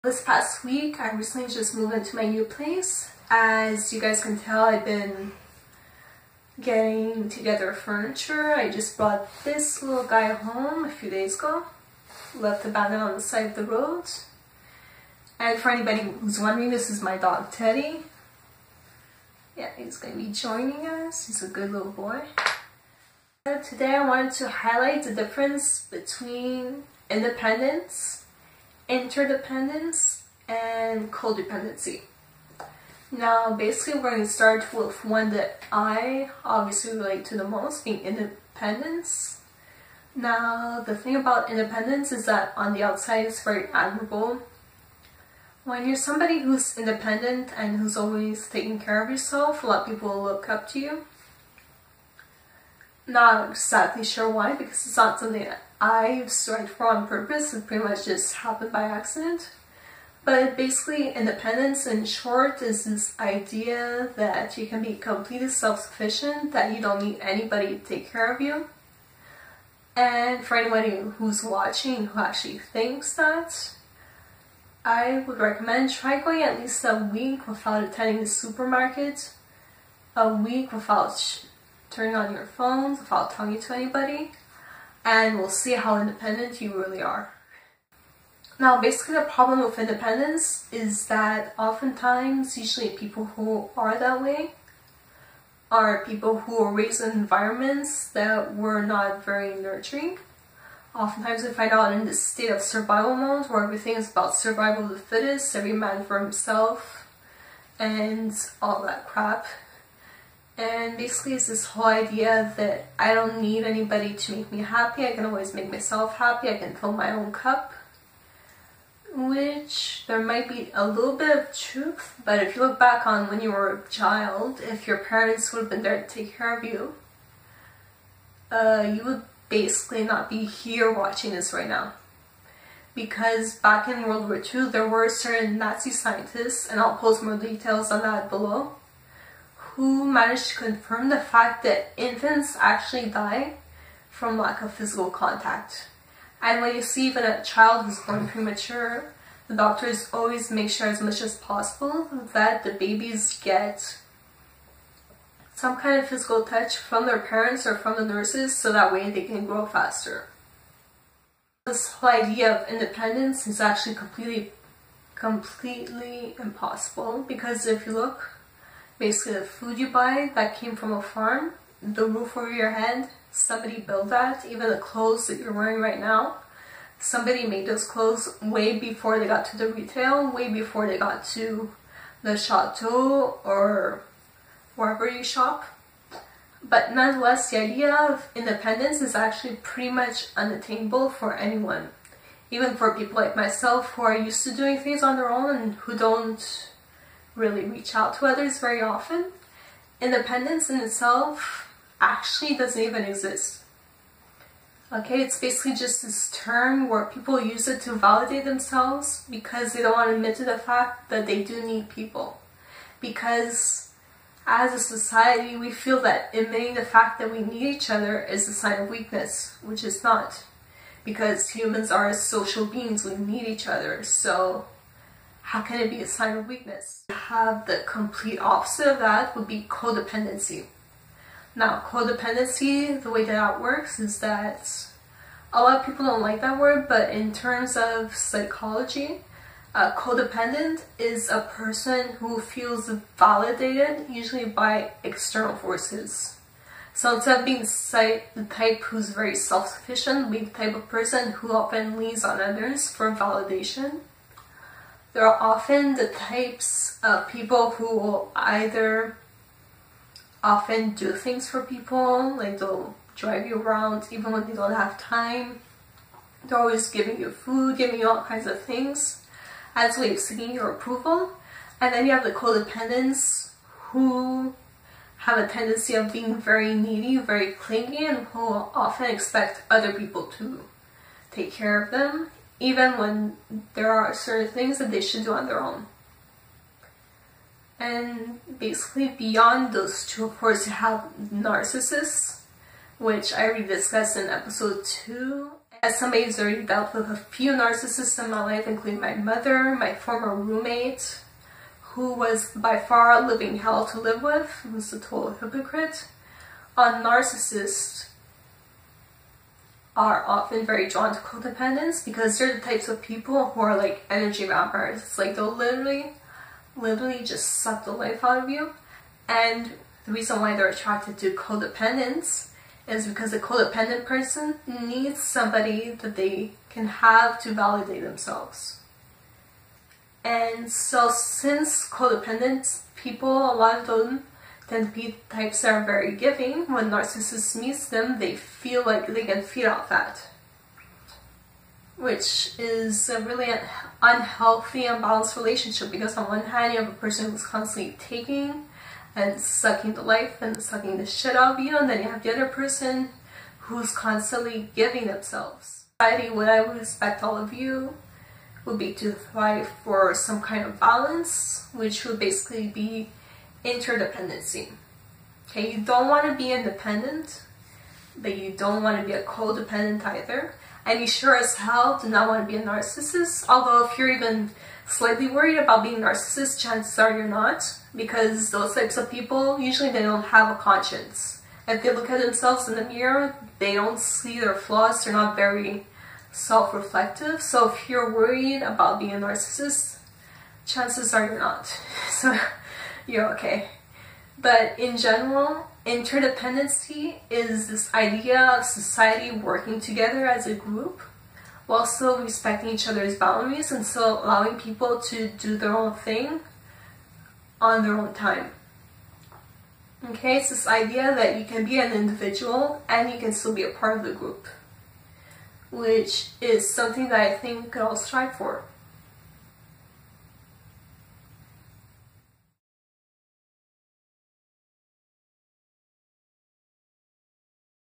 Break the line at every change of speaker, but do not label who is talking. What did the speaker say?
This past week, I recently just moved into my new place. As you guys can tell, I've been getting together furniture. I just brought this little guy home a few days ago. Left abandoned on the side of the road. And for anybody who's wondering, this is my dog Teddy. Yeah, he's going to be joining us. He's a good little boy. Today I wanted to highlight the difference between independence, interdependence, and codependency. Now basically we're going to start with one that I obviously relate to the most, being independence. Now the thing about independence is that on the outside it's very admirable. When you're somebody who's independent and who's always taking care of yourself, a lot of people will look up to you. Not exactly sure why, because it's not something that I strive for on purpose. It pretty much just happened by accident. But basically, independence in short is this idea that you can be completely self-sufficient, that you don't need anybody to take care of you. And for anybody who's watching who actually thinks that, I would recommend try going at least a week without attending the supermarket, a week without turning on your phones, without talking to anybody, and we'll see how independent you really are. Now basically the problem with independence is that oftentimes, usually people who are that way are people who were raised in environments that were not very nurturing. Oftentimes we find out in this state of survival mode where everything is about survival of the fittest, every man for himself, and all that crap. And basically it's this whole idea that I don't need anybody to make me happy, I can always make myself happy, I can fill my own cup. Which there might be a little bit of truth, but if you look back on when you were a child, if your parents would have been there to take care of you, you would basically not be here watching this right now. Because back in World War II, there were certain Nazi scientists, and I'll post more details on that below, who managed to confirm the fact that infants actually die from lack of physical contact. And when you see even a child who's born premature, the doctors always make sure as much as possible that the babies get some kind of physical touch from their parents or from the nurses, so that way they can grow faster. This whole idea of independence is actually completely impossible, because if you look, basically the food you buy that came from a farm, the roof over your head, somebody built that. Even the clothes that you're wearing right now, somebody made those clothes way before they got to the retail, way before they got to the chateau or wherever you shop. But nonetheless, the idea of independence is actually pretty much unattainable for anyone. Even for people like myself who are used to doing things on their own and who don't really reach out to others very often. Independence in itself actually doesn't even exist. Okay, it's basically just this term where people use it to validate themselves because they don't want to admit to the fact that they do need people. Because as a society, we feel that admitting the fact that we need each other is a sign of weakness, which is not. Because humans are social beings, we need each other, so how can it be a sign of weakness? To have the complete opposite of that would be codependency. Now, codependency, the way that works is that a lot of people don't like that word, but in terms of psychology, codependent is a person who feels validated, usually by external forces. So instead of being the type who's very self-sufficient, being the type of person who often leans on others for validation, there are often the types of people who will either often do things for people, like they'll drive you around even when they don't have time. They're always giving you food, giving you all kinds of things as a way of seeking your approval. And then you have the codependents who have a tendency of being very needy, very clingy, and who often expect other people to take care of them, even when there are certain things that they should do on their own. And basically beyond those two, of course, you have narcissists, which I already discussed in episode 2. As somebody who's already dealt with a few narcissists in my life, including my mother, my former roommate, who was by far a living hell to live with, who's a total hypocrite, narcissists are often very drawn to codependence because they're the types of people who are like energy vampires. It's like they'll literally just suck the life out of you. And the reason why they're attracted to codependence is because the codependent person needs somebody that they can have to validate themselves. And so since codependent people, a lot of them tend to be types that are very giving, when narcissists meets them, they feel like they can feed off that. Which is a really unhealthy, unbalanced relationship, because on one hand you have a person who's constantly taking and sucking the life and sucking the shit out of you, and then you have the other person who's constantly giving themselves. What I would expect all of you would be to thrive for some kind of balance, which would basically be interdependency. Okay, you don't want to be independent, but you don't want to be a codependent either. And you sure as hell do not want to be a narcissist, although if you're even slightly worried about being a narcissist, chances are you're not, because those types of people, usually they don't have a conscience. If they look at themselves in the mirror, they don't see their flaws, they're not very self-reflective. So if you're worried about being a narcissist, chances are you're not. So you're okay. But in general, interdependency is this idea of society working together as a group while still respecting each other's boundaries and still allowing people to do their own thing on their own time. Okay, it's this idea that you can be an individual and you can still be a part of the group, which is something that I think we could all strive for.